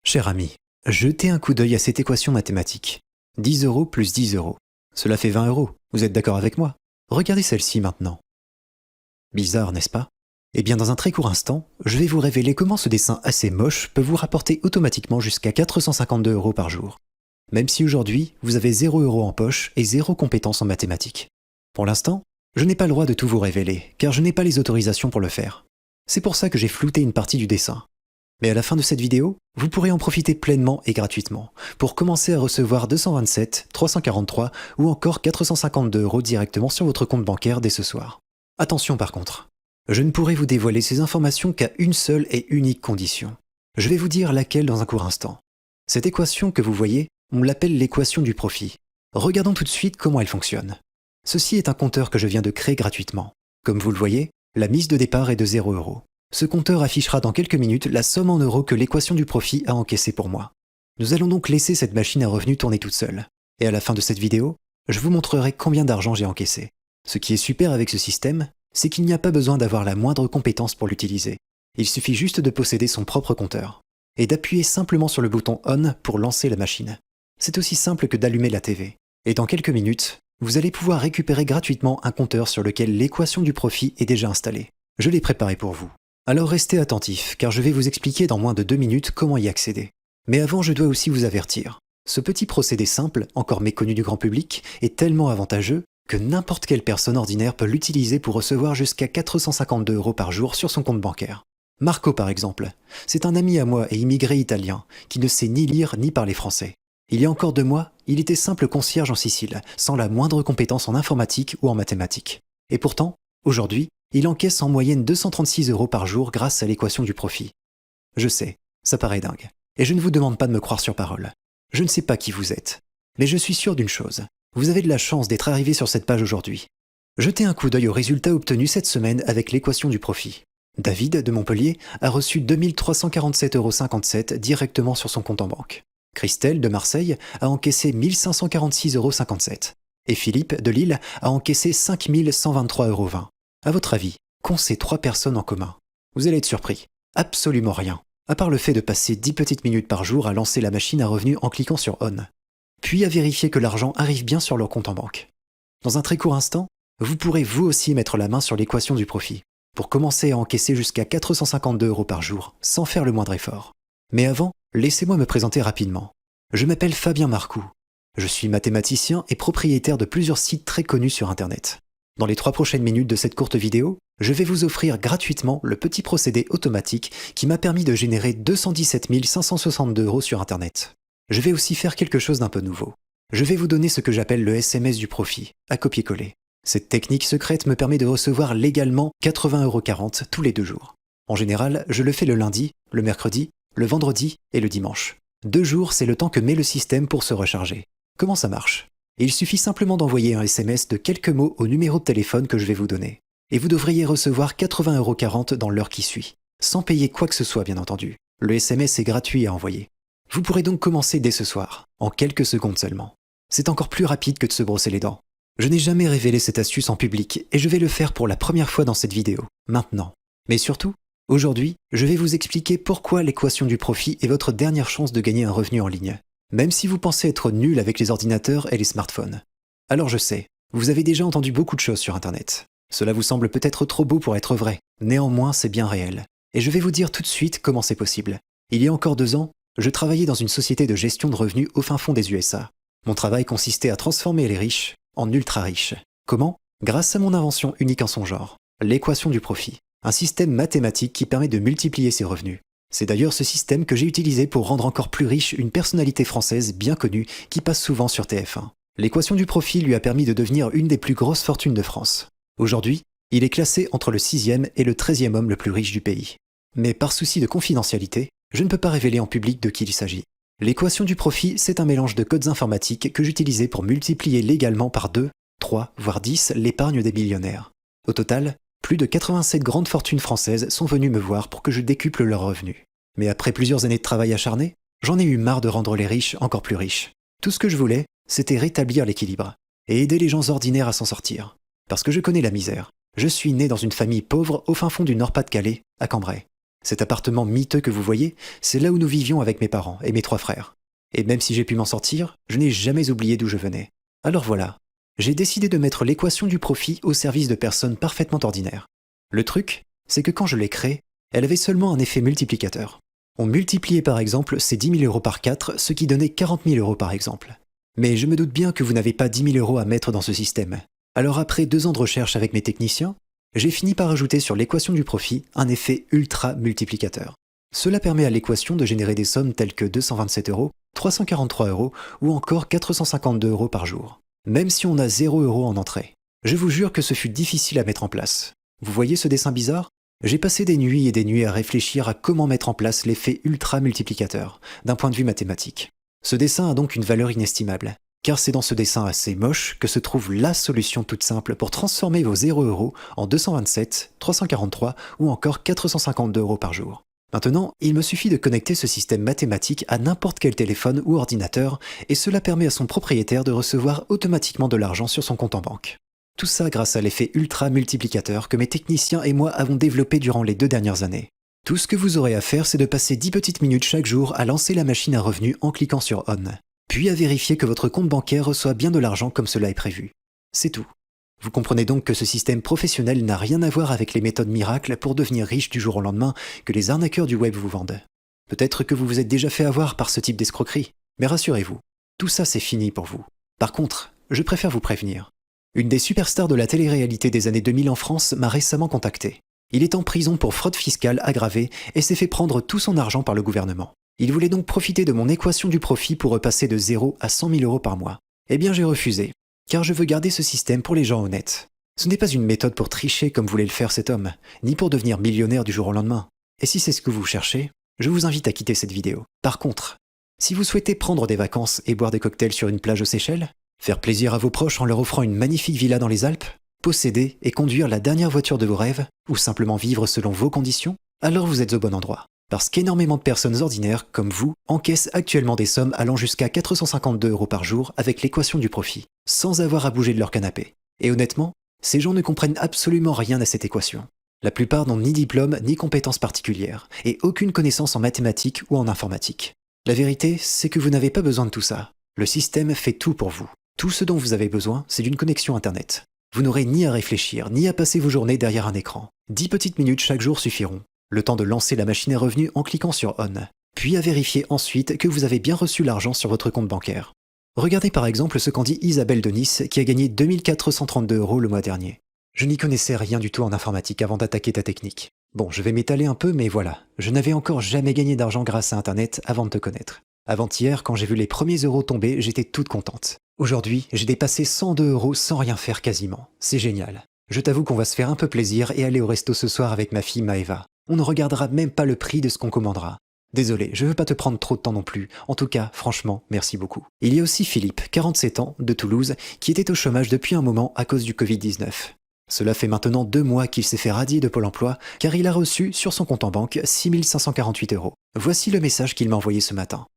Cher ami, jetez un coup d'œil à cette équation mathématique. 10 € plus 10 €. Cela fait 20 €. Vous êtes d'accord avec moi? Regardez celle-ci maintenant. Bizarre, n'est-ce pas? Eh bien, dans un très court instant, je vais vous révéler comment ce dessin assez moche peut vous rapporter automatiquement jusqu'à 452 € par jour. Même si aujourd'hui, vous avez 0 € en poche et 0 compétences en mathématiques. Pour l'instant, je n'ai pas le droit de tout vous révéler, car je n'ai pas les autorisations pour le faire. C'est pour ça que j'ai flouté une partie du dessin. Mais à la fin de cette vidéo, vous pourrez en profiter pleinement et gratuitement, pour commencer à recevoir 227, 343 ou encore 452 € directement sur votre compte bancaire dès ce soir. Attention par contre, je ne pourrai vous dévoiler ces informations qu'à une seule et unique condition. Je vais vous dire laquelle dans un court instant. Cette équation que vous voyez, on l'appelle l'équation du profit. Regardons tout de suite comment elle fonctionne. Ceci est un compteur que je viens de créer gratuitement. Comme vous le voyez, la mise de départ est de 0 €. Ce compteur affichera dans quelques minutes la somme en euros que l'équation du profit a encaissée pour moi. Nous allons donc laisser cette machine à revenus tourner toute seule. Et à la fin de cette vidéo, je vous montrerai combien d'argent j'ai encaissé. Ce qui est super avec ce système, c'est qu'il n'y a pas besoin d'avoir la moindre compétence pour l'utiliser. Il suffit juste de posséder son propre compteur. Et d'appuyer simplement sur le bouton ON pour lancer la machine. C'est aussi simple que d'allumer la TV. Et dans quelques minutes, vous allez pouvoir récupérer gratuitement un compteur sur lequel l'équation du profit est déjà installée. Je l'ai préparé pour vous. Alors restez attentifs, car je vais vous expliquer dans moins de 2 minutes comment y accéder. Mais avant, je dois aussi vous avertir. Ce petit procédé simple, encore méconnu du grand public, est tellement avantageux que n'importe quelle personne ordinaire peut l'utiliser pour recevoir jusqu'à 452 € par jour sur son compte bancaire. Marco par exemple, c'est un ami à moi et immigré italien, qui ne sait ni lire ni parler français. Il y a encore 2 mois, il était simple concierge en Sicile, sans la moindre compétence en informatique ou en mathématiques. Et pourtant, aujourd'hui, il encaisse en moyenne 236 € par jour grâce à l'équation du profit. Je sais, ça paraît dingue. Et je ne vous demande pas de me croire sur parole. Je ne sais pas qui vous êtes. Mais je suis sûr d'une chose. Vous avez de la chance d'être arrivé sur cette page aujourd'hui. Jetez un coup d'œil aux résultats obtenus cette semaine avec l'équation du profit. David, de Montpellier, a reçu 2347,57 € directement sur son compte en banque. Christelle, de Marseille, a encaissé 1546,57 €. Et Philippe, de Lille, a encaissé 5123,20 €. À votre avis, qu'ont ces 3 personnes en commun? Vous allez être surpris. Absolument rien. À part le fait de passer 10 petites minutes par jour à lancer la machine à revenus en cliquant sur ON. Puis à vérifier que l'argent arrive bien sur leur compte en banque. Dans un très court instant, vous pourrez vous aussi mettre la main sur l'équation du profit, pour commencer à encaisser jusqu'à 452 € par jour, sans faire le moindre effort. Mais avant, laissez-moi me présenter rapidement. Je m'appelle Fabien Marcoux. Je suis mathématicien et propriétaire de plusieurs sites très connus sur Internet. Dans les 3 prochaines minutes de cette courte vidéo, je vais vous offrir gratuitement le petit procédé automatique qui m'a permis de générer 217 562 € sur Internet. Je vais aussi faire quelque chose d'un peu nouveau. Je vais vous donner ce que j'appelle le SMS du profit, à copier-coller. Cette technique secrète me permet de recevoir légalement 80,40 € tous les 2 jours. En général, je le fais le lundi, le mercredi, le vendredi et le dimanche. 2 jours, c'est le temps que met le système pour se recharger. Comment ça marche? Il suffit simplement d'envoyer un SMS de quelques mots au numéro de téléphone que je vais vous donner. Et vous devriez recevoir 80,40 € dans l'heure qui suit. Sans payer quoi que ce soit, bien entendu. Le SMS est gratuit à envoyer. Vous pourrez donc commencer dès ce soir, en quelques secondes seulement. C'est encore plus rapide que de se brosser les dents. Je n'ai jamais révélé cette astuce en public et je vais le faire pour la première fois dans cette vidéo, maintenant. Mais surtout, aujourd'hui, je vais vous expliquer pourquoi l'équation du profit est votre dernière chance de gagner un revenu en ligne. Même si vous pensez être nul avec les ordinateurs et les smartphones. Alors je sais, vous avez déjà entendu beaucoup de choses sur Internet. Cela vous semble peut-être trop beau pour être vrai, néanmoins c'est bien réel. Et je vais vous dire tout de suite comment c'est possible. Il y a encore 2 ans, je travaillais dans une société de gestion de revenus au fin fond des USA. Mon travail consistait à transformer les riches en ultra-riches. Comment? Grâce à mon invention unique en son genre, l'équation du profit. Un système mathématique qui permet de multiplier ses revenus. C'est d'ailleurs ce système que j'ai utilisé pour rendre encore plus riche une personnalité française bien connue qui passe souvent sur TF1. L'équation du profit lui a permis de devenir une des plus grosses fortunes de France. Aujourd'hui, il est classé entre le 6e et le 13e homme le plus riche du pays. Mais par souci de confidentialité, je ne peux pas révéler en public de qui il s'agit. L'équation du profit, c'est un mélange de codes informatiques que j'utilisais pour multiplier légalement par 2, 3, voire 10 l'épargne des millionnaires. Au total, plus de 87 grandes fortunes françaises sont venues me voir pour que je décuple leurs revenus. Mais après plusieurs années de travail acharné, j'en ai eu marre de rendre les riches encore plus riches. Tout ce que je voulais, c'était rétablir l'équilibre et aider les gens ordinaires à s'en sortir. Parce que je connais la misère. Je suis né dans une famille pauvre au fin fond du Nord-Pas-de-Calais, à Cambrai. Cet appartement miteux que vous voyez, c'est là où nous vivions avec mes parents et mes 3 frères. Et même si j'ai pu m'en sortir, je n'ai jamais oublié d'où je venais. Alors voilà, j'ai décidé de mettre l'équation du profit au service de personnes parfaitement ordinaires. Le truc, c'est que quand je l'ai créée, elle avait seulement un effet multiplicateur. On multipliait par exemple ces 10 000 euros par 4, ce qui donnait 40 000 euros par exemple. Mais je me doute bien que vous n'avez pas 10 000 euros à mettre dans ce système. Alors après 2 ans de recherche avec mes techniciens, j'ai fini par ajouter sur l'équation du profit un effet ultra multiplicateur. Cela permet à l'équation de générer des sommes telles que 227 euros, 343 euros ou encore 452 euros par jour, même si on a 0 euros en entrée. Je vous jure que ce fut difficile à mettre en place. Vous voyez ce dessin bizarre ? J'ai passé des nuits et des nuits à réfléchir à comment mettre en place l'effet ultra multiplicateur, d'un point de vue mathématique. Ce dessin a donc une valeur inestimable, car c'est dans ce dessin assez moche que se trouve la solution toute simple pour transformer vos 0 euros en 227, 343 ou encore 452 euros par jour. Maintenant, il me suffit de connecter ce système mathématique à n'importe quel téléphone ou ordinateur, et cela permet à son propriétaire de recevoir automatiquement de l'argent sur son compte en banque. Tout ça grâce à l'effet ultra multiplicateur que mes techniciens et moi avons développé durant les 2 dernières années. Tout ce que vous aurez à faire, c'est de passer 10 petites minutes chaque jour à lancer la machine à revenus en cliquant sur On, puis à vérifier que votre compte bancaire reçoit bien de l'argent comme cela est prévu. C'est tout. Vous comprenez donc que ce système professionnel n'a rien à voir avec les méthodes miracles pour devenir riche du jour au lendemain que les arnaqueurs du web vous vendent. Peut-être que vous vous êtes déjà fait avoir par ce type d'escroquerie, mais rassurez-vous, tout ça c'est fini pour vous. Par contre, je préfère vous prévenir. Une des superstars de la télé-réalité des années 2000 en France m'a récemment contacté. Il est en prison pour fraude fiscale aggravée et s'est fait prendre tout son argent par le gouvernement. Il voulait donc profiter de mon équation du profit pour repasser de 0 à 100 000 euros par mois. Eh bien j'ai refusé, car je veux garder ce système pour les gens honnêtes. Ce n'est pas une méthode pour tricher comme voulait le faire cet homme, ni pour devenir millionnaire du jour au lendemain. Et si c'est ce que vous cherchez, je vous invite à quitter cette vidéo. Par contre, si vous souhaitez prendre des vacances et boire des cocktails sur une plage aux Seychelles, faire plaisir à vos proches en leur offrant une magnifique villa dans les Alpes, posséder et conduire la dernière voiture de vos rêves, ou simplement vivre selon vos conditions, alors vous êtes au bon endroit. Parce qu'énormément de personnes ordinaires, comme vous, encaissent actuellement des sommes allant jusqu'à 452 euros par jour avec l'équation du profit, sans avoir à bouger de leur canapé. Et honnêtement, ces gens ne comprennent absolument rien à cette équation. La plupart n'ont ni diplôme ni compétences particulières, et aucune connaissance en mathématiques ou en informatique. La vérité, c'est que vous n'avez pas besoin de tout ça. Le système fait tout pour vous. Tout ce dont vous avez besoin, c'est d'une connexion Internet. Vous n'aurez ni à réfléchir, ni à passer vos journées derrière un écran. 10 petites minutes chaque jour suffiront. Le temps de lancer la machine à revenus en cliquant sur On, puis à vérifier ensuite que vous avez bien reçu l'argent sur votre compte bancaire. Regardez par exemple ce qu'en dit Isabelle de Nice qui a gagné 2432 euros le mois dernier. Je n'y connaissais rien du tout en informatique avant d'attaquer ta technique. Bon, je vais m'étaler un peu, mais voilà, je n'avais encore jamais gagné d'argent grâce à Internet avant de te connaître. Avant-hier, quand j'ai vu les premiers euros tomber, j'étais toute contente. Aujourd'hui, j'ai dépassé 102 euros sans rien faire quasiment. C'est génial. Je t'avoue qu'on va se faire un peu plaisir et aller au resto ce soir avec ma fille Maëva. On ne regardera même pas le prix de ce qu'on commandera. Désolé, je veux pas te prendre trop de temps non plus. En tout cas, franchement, merci beaucoup. Il y a aussi Philippe, 47 ans, de Toulouse, qui était au chômage depuis un moment à cause du Covid-19. Cela fait maintenant 2 mois qu'il s'est fait radier de Pôle emploi, car il a reçu sur son compte en banque 6 548 euros. Voici le message qu'il m'a envoyé ce matin.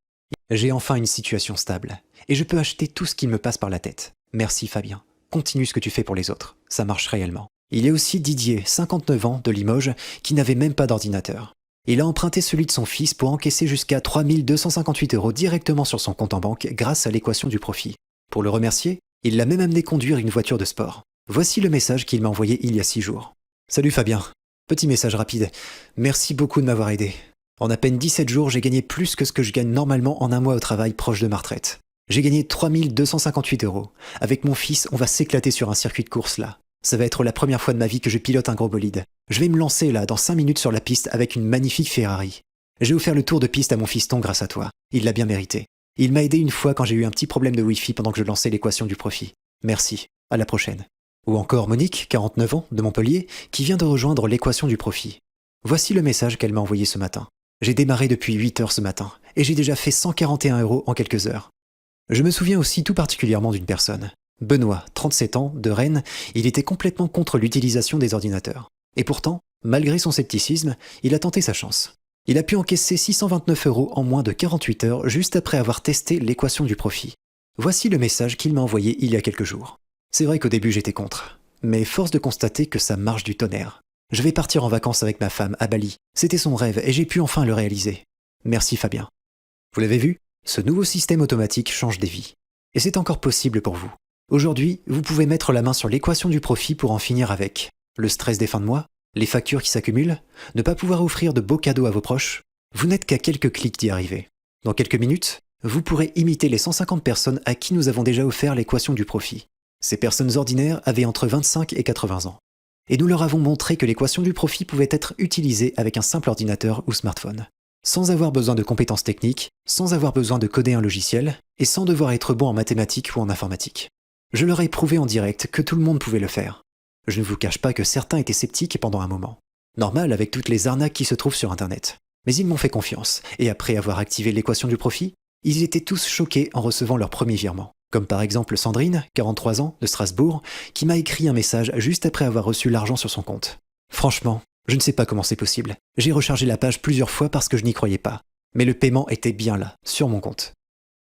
J'ai enfin une situation stable, et je peux acheter tout ce qui me passe par la tête. Merci Fabien. Continue ce que tu fais pour les autres. Ça marche réellement. Il y a aussi Didier, 59 ans, de Limoges, qui n'avait même pas d'ordinateur. Il a emprunté celui de son fils pour encaisser jusqu'à 3 258 euros directement sur son compte en banque grâce à l'équation du profit. Pour le remercier, il l'a même amené conduire une voiture de sport. Voici le message qu'il m'a envoyé il y a 6 jours. Salut Fabien. Petit message rapide. Merci beaucoup de m'avoir aidé. En à peine 17 jours, j'ai gagné plus que ce que je gagne normalement en un mois au travail proche de ma retraite. J'ai gagné 3 258 euros. Avec mon fils, on va s'éclater sur un circuit de course là. Ça va être la première fois de ma vie que je pilote un gros bolide. Je vais me lancer là, dans 5 minutes sur la piste avec une magnifique Ferrari. J'ai offert le tour de piste à mon fiston grâce à toi. Il l'a bien mérité. Il m'a aidé une fois quand j'ai eu un petit problème de Wi-Fi pendant que je lançais l'équation du profit. Merci. À la prochaine. Ou encore Monique, 49 ans, de Montpellier, qui vient de rejoindre l'équation du profit. Voici le message qu'elle m'a envoyé ce matin. J'ai démarré depuis 8 heures ce matin, et j'ai déjà fait 141 euros en quelques heures. Je me souviens aussi tout particulièrement d'une personne. Benoît, 37 ans, de Rennes, il était complètement contre l'utilisation des ordinateurs. Et pourtant, malgré son scepticisme, il a tenté sa chance. Il a pu encaisser 629 euros en moins de 48 heures juste après avoir testé l'équation du profit. Voici le message qu'il m'a envoyé il y a quelques jours. C'est vrai qu'au début j'étais contre, mais force de constater que ça marche du tonnerre. Je vais partir en vacances avec ma femme à Bali. C'était son rêve et j'ai pu enfin le réaliser. Merci Fabien. Vous l'avez vu? Ce nouveau système automatique change des vies. Et c'est encore possible pour vous. Aujourd'hui, vous pouvez mettre la main sur l'équation du profit pour en finir avec le stress des fins de mois, les factures qui s'accumulent, ne pas pouvoir offrir de beaux cadeaux à vos proches. Vous n'êtes qu'à quelques clics d'y arriver. Dans quelques minutes, vous pourrez imiter les 150 personnes à qui nous avons déjà offert l'équation du profit. Ces personnes ordinaires avaient entre 25 et 80 ans. Et nous leur avons montré que l'équation du profit pouvait être utilisée avec un simple ordinateur ou smartphone. Sans avoir besoin de compétences techniques, sans avoir besoin de coder un logiciel, et sans devoir être bon en mathématiques ou en informatique. Je leur ai prouvé en direct que tout le monde pouvait le faire. Je ne vous cache pas que certains étaient sceptiques pendant un moment. Normal avec toutes les arnaques qui se trouvent sur Internet. Mais ils m'ont fait confiance, et après avoir activé l'équation du profit, ils étaient tous choqués en recevant leur premier virement. Comme par exemple Sandrine, 43 ans, de Strasbourg, qui m'a écrit un message juste après avoir reçu l'argent sur son compte. Franchement, je ne sais pas comment c'est possible. J'ai rechargé la page plusieurs fois parce que je n'y croyais pas. Mais le paiement était bien là, sur mon compte.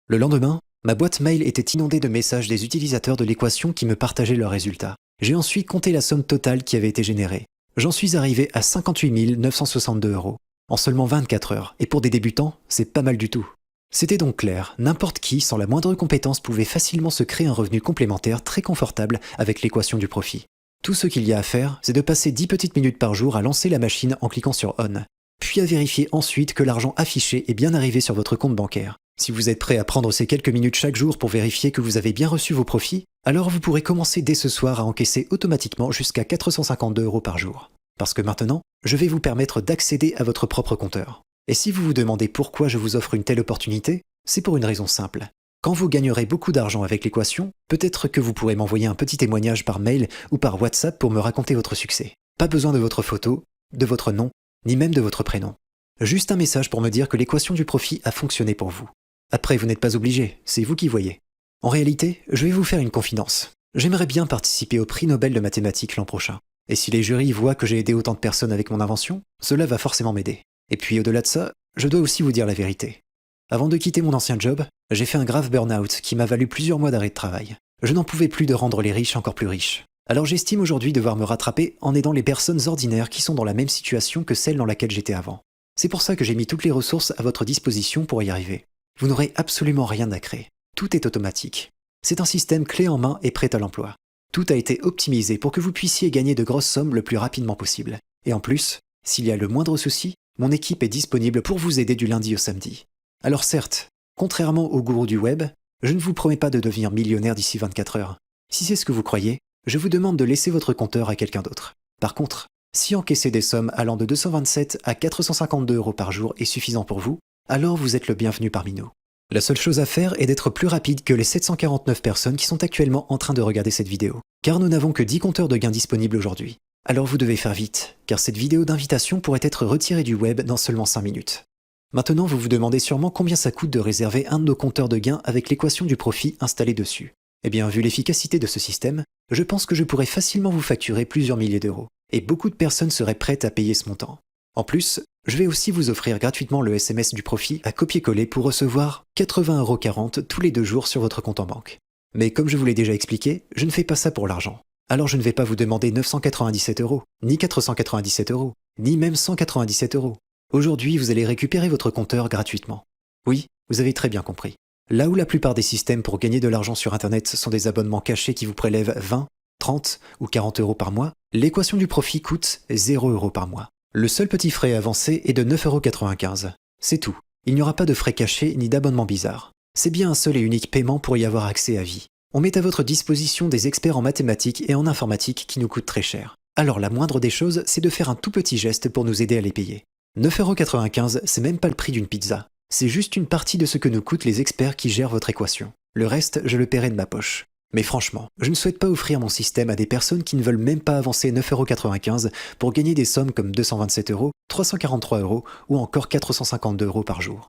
Le lendemain, ma boîte mail était inondée de messages des utilisateurs de l'équation qui me partageaient leurs résultats. J'ai ensuite compté la somme totale qui avait été générée. J'en suis arrivé à 58 962 €, en seulement 24 heures, et pour des débutants, c'est pas mal du tout. C'était donc clair, n'importe qui, sans la moindre compétence, pouvait facilement se créer un revenu complémentaire très confortable avec l'équation du profit. Tout ce qu'il y a à faire, c'est de passer 10 petites minutes par jour à lancer la machine en cliquant sur On, puis à vérifier ensuite que l'argent affiché est bien arrivé sur votre compte bancaire. Si vous êtes prêt à prendre ces quelques minutes chaque jour pour vérifier que vous avez bien reçu vos profits, alors vous pourrez commencer dès ce soir à encaisser automatiquement jusqu'à 452 € par jour. Parce que maintenant, je vais vous permettre d'accéder à votre propre compteur. Et si vous vous demandez pourquoi je vous offre une telle opportunité, c'est pour une raison simple. Quand vous gagnerez beaucoup d'argent avec l'équation, peut-être que vous pourrez m'envoyer un petit témoignage par mail ou par WhatsApp pour me raconter votre succès. Pas besoin de votre photo, de votre nom, ni même de votre prénom. Juste un message pour me dire que l'équation du profit a fonctionné pour vous. Après, vous n'êtes pas obligé, c'est vous qui voyez. En réalité, je vais vous faire une confidence. J'aimerais bien participer au prix Nobel de mathématiques l'an prochain. Et si les jurys voient que j'ai aidé autant de personnes avec mon invention, cela va forcément m'aider. Et puis au-delà de ça, je dois aussi vous dire la vérité. Avant de quitter mon ancien job, j'ai fait un grave burn-out qui m'a valu plusieurs mois d'arrêt de travail. Je n'en pouvais plus de rendre les riches encore plus riches. Alors j'estime aujourd'hui devoir me rattraper en aidant les personnes ordinaires qui sont dans la même situation que celle dans laquelle j'étais avant. C'est pour ça que j'ai mis toutes les ressources à votre disposition pour y arriver. Vous n'aurez absolument rien à créer. Tout est automatique. C'est un système clé en main et prêt à l'emploi. Tout a été optimisé pour que vous puissiez gagner de grosses sommes le plus rapidement possible. Et en plus, s'il y a le moindre souci, mon équipe est disponible pour vous aider du lundi au samedi. Alors certes, contrairement aux gourous du web, je ne vous promets pas de devenir millionnaire d'ici 24 heures. Si c'est ce que vous croyez, je vous demande de laisser votre compteur à quelqu'un d'autre. Par contre, si encaisser des sommes allant de 227 à 452 € par jour est suffisant pour vous, alors vous êtes le bienvenu parmi nous. La seule chose à faire est d'être plus rapide que les 749 personnes qui sont actuellement en train de regarder cette vidéo, car nous n'avons que 10 compteurs de gains disponibles aujourd'hui. Alors vous devez faire vite, car cette vidéo d'invitation pourrait être retirée du web dans seulement 5 minutes. Maintenant, vous vous demandez sûrement combien ça coûte de réserver un de nos compteurs de gains avec l'équation du profit installée dessus. Eh bien, vu l'efficacité de ce système, je pense que je pourrais facilement vous facturer plusieurs milliers d'euros, et beaucoup de personnes seraient prêtes à payer ce montant. En plus, je vais aussi vous offrir gratuitement le SMS du profit à copier-coller pour recevoir 80,40 € tous les 2 jours sur votre compte en banque. Mais comme je vous l'ai déjà expliqué, je ne fais pas ça pour l'argent. Alors je ne vais pas vous demander 997 €, ni 497 €, ni même 197 €. Aujourd'hui, vous allez récupérer votre compteur gratuitement. Oui, vous avez très bien compris. Là où la plupart des systèmes pour gagner de l'argent sur Internet sont des abonnements cachés qui vous prélèvent 20, 30 ou 40 € par mois, l'équation du profit coûte 0 € par mois. Le seul petit frais avancé est de 9,95 €. C'est tout. Il n'y aura pas de frais cachés ni d'abonnements bizarres. C'est bien un seul et unique paiement pour y avoir accès à vie. On met à votre disposition des experts en mathématiques et en informatique qui nous coûtent très cher. Alors la moindre des choses, c'est de faire un tout petit geste pour nous aider à les payer. 9,95 €, c'est même pas le prix d'une pizza. C'est juste une partie de ce que nous coûtent les experts qui gèrent votre équation. Le reste, je le paierai de ma poche. Mais franchement, je ne souhaite pas offrir mon système à des personnes qui ne veulent même pas avancer 9,95 € pour gagner des sommes comme 227 €, 343 € ou encore 452 € par jour.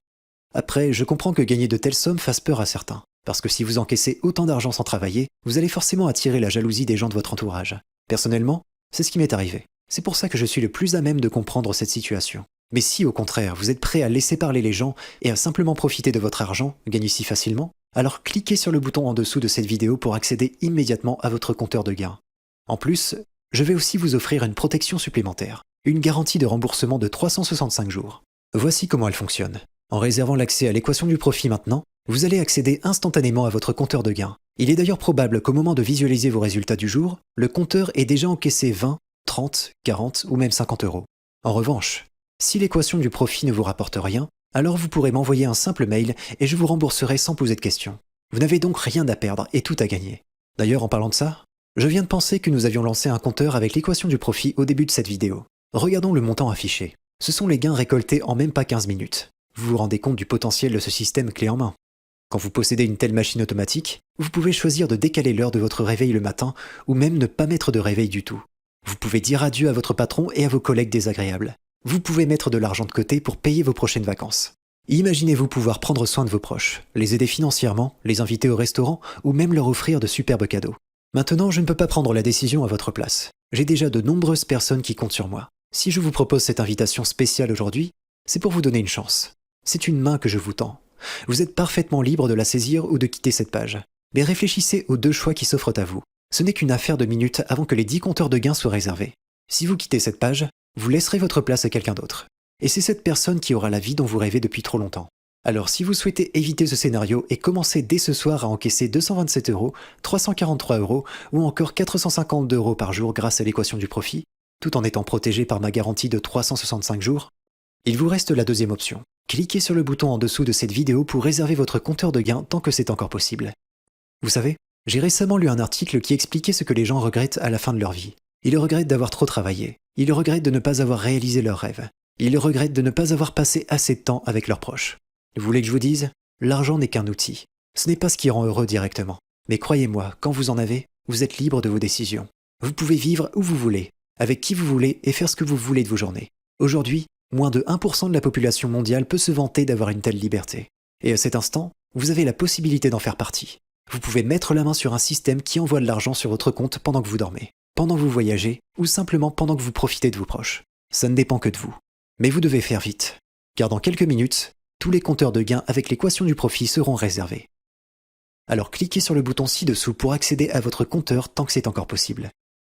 Après, je comprends que gagner de telles sommes fasse peur à certains, parce que si vous encaissez autant d'argent sans travailler, vous allez forcément attirer la jalousie des gens de votre entourage. Personnellement, c'est ce qui m'est arrivé. C'est pour ça que je suis le plus à même de comprendre cette situation. Mais si au contraire, vous êtes prêt à laisser parler les gens et à simplement profiter de votre argent, gagné si facilement, alors cliquez sur le bouton en dessous de cette vidéo pour accéder immédiatement à votre compteur de gains. En plus, Je vais aussi vous offrir une protection supplémentaire, une garantie de remboursement de 365 jours. Voici comment elle fonctionne. En réservant l'accès à l'équation du profit maintenant, vous allez accéder instantanément à votre compteur de gains. Il est d'ailleurs probable qu'au moment de visualiser vos résultats du jour, le compteur ait déjà encaissé 20, 30, 40 ou même 50 euros. En revanche, si l'équation du profit ne vous rapporte rien, alors vous pourrez m'envoyer un simple mail et je vous rembourserai sans poser de questions. Vous n'avez donc rien à perdre et tout à gagner. D'ailleurs, en parlant de ça, je viens de penser que nous avions lancé un compteur avec l'équation du profit au début de cette vidéo. Regardons le montant affiché. Ce sont les gains récoltés en même pas 15 minutes. Vous vous rendez compte du potentiel de ce système clé en main. Quand vous possédez une telle machine automatique, vous pouvez choisir de décaler l'heure de votre réveil le matin ou même ne pas mettre de réveil du tout. Vous pouvez dire adieu à votre patron et à vos collègues désagréables. Vous pouvez mettre de l'argent de côté pour payer vos prochaines vacances. Imaginez-vous pouvoir prendre soin de vos proches, les aider financièrement, les inviter au restaurant ou même leur offrir de superbes cadeaux. Maintenant, je ne peux pas prendre la décision à votre place. J'ai déjà de nombreuses personnes qui comptent sur moi. Si je vous propose cette invitation spéciale aujourd'hui, c'est pour vous donner une chance. C'est une main que je vous tends. Vous êtes parfaitement libre de la saisir ou de quitter cette page. Mais réfléchissez aux deux choix qui s'offrent à vous. Ce n'est qu'une affaire de minutes avant que les 10 compteurs de gains soient réservés. Si vous quittez cette page, vous laisserez votre place à quelqu'un d'autre. Et c'est cette personne qui aura la vie dont vous rêvez depuis trop longtemps. Alors si vous souhaitez éviter ce scénario et commencer dès ce soir à encaisser 227 euros, 343 euros ou encore 450 euros par jour grâce à l'équation du profit, tout en étant protégé par ma garantie de 365 jours, il vous reste la deuxième option. Cliquez sur le bouton en dessous de cette vidéo pour réserver votre compteur de gains tant que c'est encore possible. Vous savez, j'ai récemment lu un article qui expliquait ce que les gens regrettent à la fin de leur vie. Ils regrettent d'avoir trop travaillé. Ils regrettent de ne pas avoir réalisé leurs rêves. Ils regrettent de ne pas avoir passé assez de temps avec leurs proches. Vous voulez que je vous dise? L'argent n'est qu'un outil. Ce n'est pas ce qui rend heureux directement. Mais croyez-moi, quand vous en avez, vous êtes libre de vos décisions. Vous pouvez vivre où vous voulez, avec qui vous voulez et faire ce que vous voulez de vos journées. Aujourd'hui, moins de 1% de la population mondiale peut se vanter d'avoir une telle liberté. Et à cet instant, vous avez la possibilité d'en faire partie. Vous pouvez mettre la main sur un système qui envoie de l'argent sur votre compte pendant que vous dormez, pendant que vous voyagez ou simplement pendant que vous profitez de vos proches. Ça ne dépend que de vous. Mais vous devez faire vite, car dans quelques minutes, tous les compteurs de gains avec l'équation du profit seront réservés. Alors cliquez sur le bouton ci-dessous pour accéder à votre compteur tant que c'est encore possible.